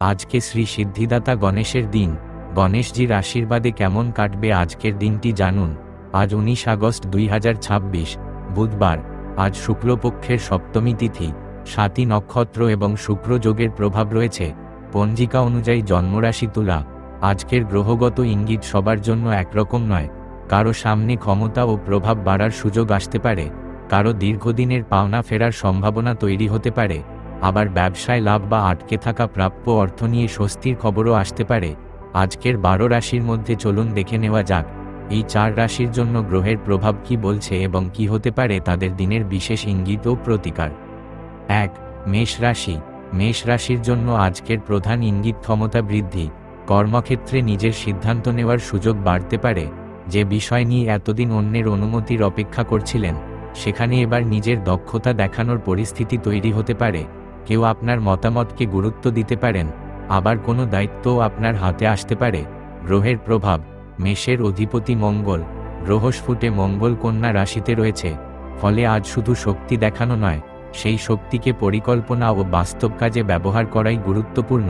আজকে শ্রী সিদ্ধিদাতা গণেশের দিন। গণেশজির আশীর্বাদে কেমন কাটবে আজকের দিনটি জানুন। আজ 19 আগস্ট 2026, বুধবার। আজ শুক্লপক্ষের সপ্তমী তিথি, স্বাতী নক্ষত্র এবং শুক্র যোগের প্রভাব রয়েছে। পঞ্জিকা অনুযায়ী জন্মরাশি তুলা। আজকের গ্রহগত ইঙ্গিত সবার জন্য একরকম নয়। কারো সামনে ক্ষমতা ও প্রভাব বাড়ার সুযোগ আসতে পারে, কারো দীর্ঘদিনের পাওনা ফেরার সম্ভাবনা তৈরি হতে পারে, আবার ব্যবসায় লাভ বা আটকে থাকা প্রাপ্য অর্থ নিয়ে স্বস্তির খবরও আসতে পারে। আজকের 12 রাশির মধ্যে চলুন দেখে নেওয়া যাক এই 4 রাশির জন্য গ্রহের প্রভাব কি বলছে এবং কি হতে পারে তাদের দিনের বিশেষ ইঙ্গিত ও প্রতিকার। 1. মেষ রাশি। মেষ রাশির জন্য আজকের প্রধান ইঙ্গিত ক্ষমতা বৃদ্ধি। কর্মক্ষেত্রে নিজের সিদ্ধান্ত নেওয়ার সুযোগ বাড়তে পারে। যে বিষয় নিয়ে এতদিন অন্যের অনুমতির অপেক্ষা করছিলেন, সেখানে এবার নিজের দক্ষতা দেখানোর পরিস্থিতি তৈরি হতে পারে। কেউ আপনার মতামতকে গুরুত্ব দিতে পারেন, আবার কোনো দায়িত্বও আপনার হাতে আসতে পারে। গ্রহের প্রভাব। মেষের অধিপতি মঙ্গল। গ্রহস্ফুটে মঙ্গল কন্যা রাশিতে রয়েছে, ফলে আজ শুধু শক্তি দেখানো নয়, সেই শক্তিকে পরিকল্পনা ও বাস্তব কাজে ব্যবহার করাই গুরুত্বপূর্ণ।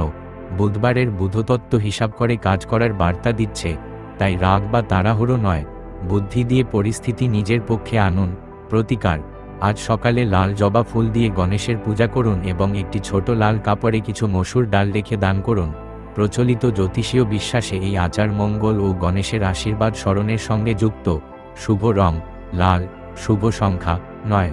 বুধবারের বুধতত্ত্ব হিসাব করে কাজ করার বার্তা দিচ্ছে, তাই রাগ বা তাড়াহুড়ো নয়, বুদ্ধি দিয়ে পরিস্থিতি নিজের পক্ষে আনুন। প্রতিকার। আজ সকালে লাল জবা ফুল দিয়ে গণেশের পূজা করুন এবং একটি ছোট লাল কাপড়ে কিছু মসুর ডাল রেখে দান করুন। প্রচলিত জ্যোতিষীয় বিশ্বাসে এই আচার মঙ্গল ও গণেশের আশীর্বাদ স্মরণের সঙ্গে যুক্ত। শুভ রং লাল। শুভ সংখ্যা 9।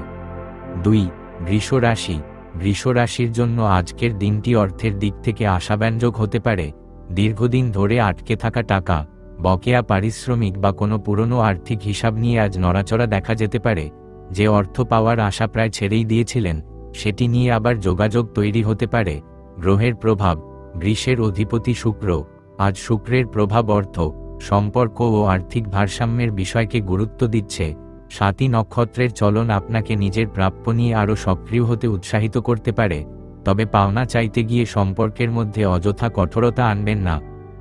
2. বৃষ রাশি। বৃষ রাশির জন্য আজকের দিনটি অর্থের দিক থেকে আশাব্যঞ্জক হতে পারে। দীর্ঘদিন ধরে আটকে থাকা টাকা, বকেয়া পারিশ্রমিক বা কোনো পুরনো আর্থিক হিসাব নিয়ে আজ নড়াচড়া দেখা যেতে পারে। যে অর্থ পাওয়ার আশা প্রায় ছেড়েই দিয়েছিলেন, সেটি নিয়ে আবার যোগাযোগ তৈরি হতে পারে। গ্রহের প্রভাব। বৃষের অধিপতি শুক্র। আজ শুক্রের প্রভাব অর্থ, সম্পর্ক ও আর্থিক ভারসাম্যের বিষয়কে গুরুত্ব দিচ্ছে। স্বাতী নক্ষত্রের চলন আপনাকে নিজের প্রাপ্য নিয়ে আরও সক্রিয় হতে উৎসাহিত করতে পারে, তবে পাওনা চাইতে গিয়ে সম্পর্কের মধ্যে অযথা কঠোরতা আনবেন না।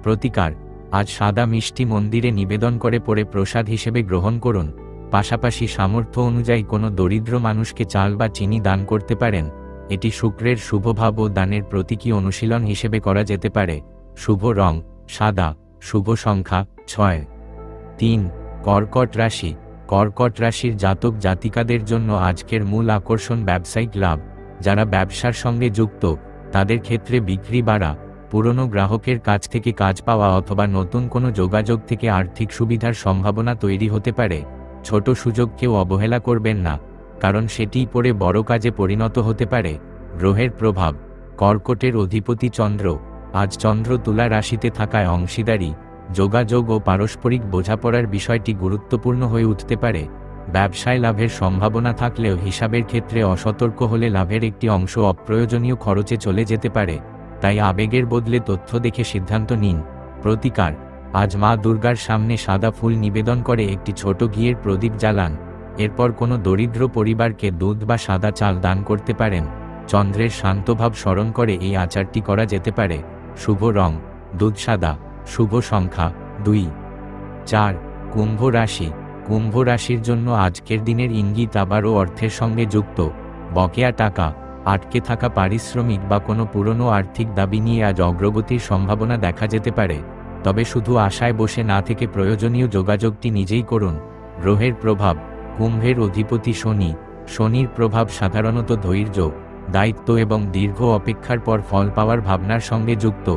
প্রতিকার। আজ সাদা মিষ্টি মন্দিরে নিবেদন করে পরে প্রসাদ হিসেবে গ্রহণ করুন। পাশাপাশি সামর্থ্য অনুযায়ী কোনো দরিদ্র মানুষকে চাল বা চিনি দান করতে পারেন। এটি শুক্রের শুভভাব ও দানের প্রতীকী অনুশীলন হিসেবে করা যেতে পারে। শুভ রং সাদা। শুভ সংখ্যা 6। 3. কর্কট রাশি। কর্কট রাশির জাতক জাতিকাদের জন্য আজকের মূল আকর্ষণ ব্যবসায়িক লাভ। যারা ব্যবসার সঙ্গে যুক্ত, তাদের ক্ষেত্রে বিক্রি বাড়া, পুরনো গ্রাহকের কাছ থেকে কাজ পাওয়া অথবা নতুন কোনো যোগাযোগ থেকে আর্থিক সুবিধার সম্ভাবনা তৈরি হতে পারে। ছোট সুযোগকেও অবহেলা করবেন না, কারণ সেটিই পরে বড় কাজে পরিণত হতে পারে। গ্রহের প্রভাব। কর্কটের অধিপতি চন্দ্র। আজ চন্দ্র তুলা রাশিতে থাকায় অংশীদারি, যোগাযোগ ও পারস্পরিক বোঝাপড়ার বিষয়টি গুরুত্বপূর্ণ হয়ে উঠতে পারে। ব্যবসায় লাভের সম্ভাবনা থাকলেও হিসাবের ক্ষেত্রে অসতর্ক হলে লাভের একটি অংশ অপ্রয়োজনীয় খরচে চলে যেতে পারে, তাই আবেগের বদলে তথ্য দেখে সিদ্ধান্ত নিন। প্রতিকার। আজ মা দুর্গার সামনে সাদা ফুল নিবেদন করে একটি ছোট ঘিয়ের প্রদীপ জ্বালান। এরপর কোনো দরিদ্র পরিবারকে দুধ বা সাদা চাল দান করতে পারেন। চন্দ্রের শান্তভাব স্মরণ করে এই আচারটি করা যেতে পারে। শুভ রং দুধ সাদা। শুভ সংখ্যা 2। 4. কুম্ভ রাশি। কুম্ভ রাশির জন্য আজকের দিনের ইঙ্গিত আবারও অর্থের সঙ্গে যুক্ত। বকেয়া টাকা, আটকে থাকা পারিশ্রমিক বা কোনো পুরনো আর্থিক দাবি নিয়ে আজ অগ্রগতির সম্ভাবনা দেখা যেতে পারে, তবে শুধু আশায় বসে না থেকে প্রয়োজনীয় যোগাযোগটি নিজেই করুন। গ্রহের প্রভাব। কুম্ভের অধিপতি শনি। শনির প্রভাব সাধারণত ধৈর্য, দায়িত্ব এবং দীর্ঘ অপেক্ষার পর ফল পাওয়ার ভাবনার সঙ্গে যুক্ত।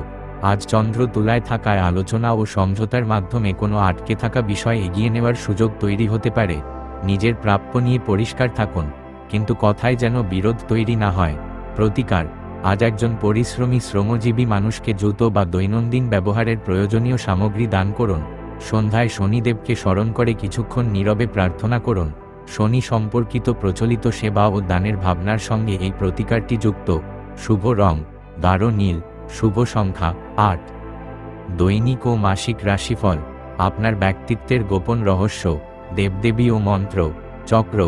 আজ চন্দ্র তুলায় থাকায় আলোচনা ও সমঝোতার মাধ্যমে কোনো আটকে থাকা বিষয় এগিয়ে নেওয়ার সুযোগ তৈরি হতে পারে। নিজের প্রাপ্য নিয়ে পরিষ্কার থাকুন, কিন্তু কথায় যেন বিরোধ তৈরি না হয়। প্রতিকার। আজ একজন পরিশ্রমী শ্রমজীবী মানুষকে জুতো বা দৈনন্দিন ব্যবহারের প্রয়োজনীয় সামগ্রী দান করুন। সন্ধ্যায় শনিদেবকে স্মরণ করে কিছুক্ষণ নীরবে প্রার্থনা করুন। শনি সম্পর্কিত প্রচলিত সেবা ও দানের ভাবনার সঙ্গে এই প্রতিকারটি যুক্ত। শুভ রং গাঢ় নীল। শুভ সংখ্যা 8। দৈনিক ও মাসিক রাশিফল। আপনার ব্যক্তিত্বের গোপন রহস্য, দেবদেবী ও মন্ত্র, চক্র,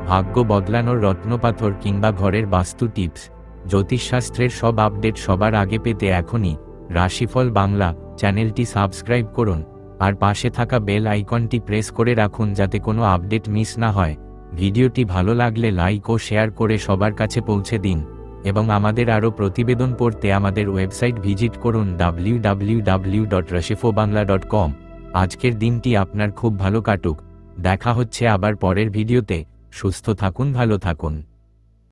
ভাগ্য বদলানোর রত্নপাথর কিংবা ঘরের বাস্তু টিপস, জ্যোতিষশাস্ত্রের সব আপডেট সবার আগে পেতে এখনই রাশিফল বাংলা চ্যানেলটি সাবস্ক্রাইব করুন আর পাশে থাকা বেল আইকনটি প্রেস করে রাখুন যাতে কোনো আপডেট মিস না হয়। ভিডিওটি ভালো লাগলে লাইক ও শেয়ার করে সবার কাছে পৌঁছে দিন এবং আমাদের আরও প্রতিবেদন পড়তে আমাদের ওয়েবসাইট ভিজিট করুন www.rashifobangla.com। আজকের দিনটি আপনার খুব ভালো কাটুক। দেখা হচ্ছে আবার পরের ভিডিওতে। সুস্থ থাকুন, ভালো থাকুন।